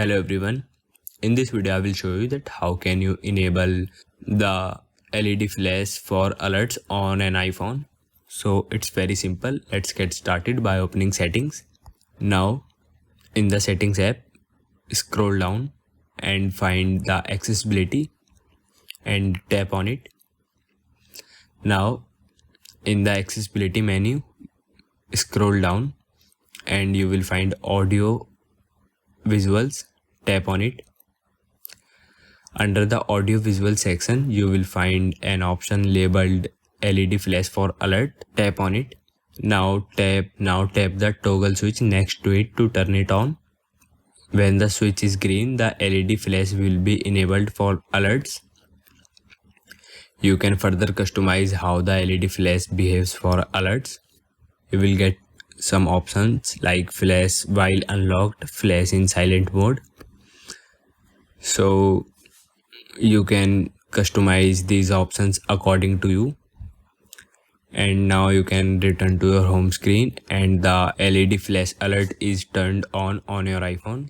Hello everyone. In this video I will show you that how can you enable the LED flash for alerts on an iPhone. So it's very simple. Let's get started by opening settings. Now in the settings app, scroll down and find the accessibility and tap on it. Now in the accessibility menu, scroll down and you will find audio visuals. Tap on it. Under the audio visual section, you will find an option labeled LED flash for alert. Tap on it. Now tap the toggle switch next to it to turn it on. When the switch is green, the LED flash will be enabled for alerts. You can further customize how the LED flash behaves for alerts. You will get some options like flash while unlocked, flash in silent mode. So you can customize these options according to you. And now you can return to your home screen and the LED flash alert is turned on your iPhone.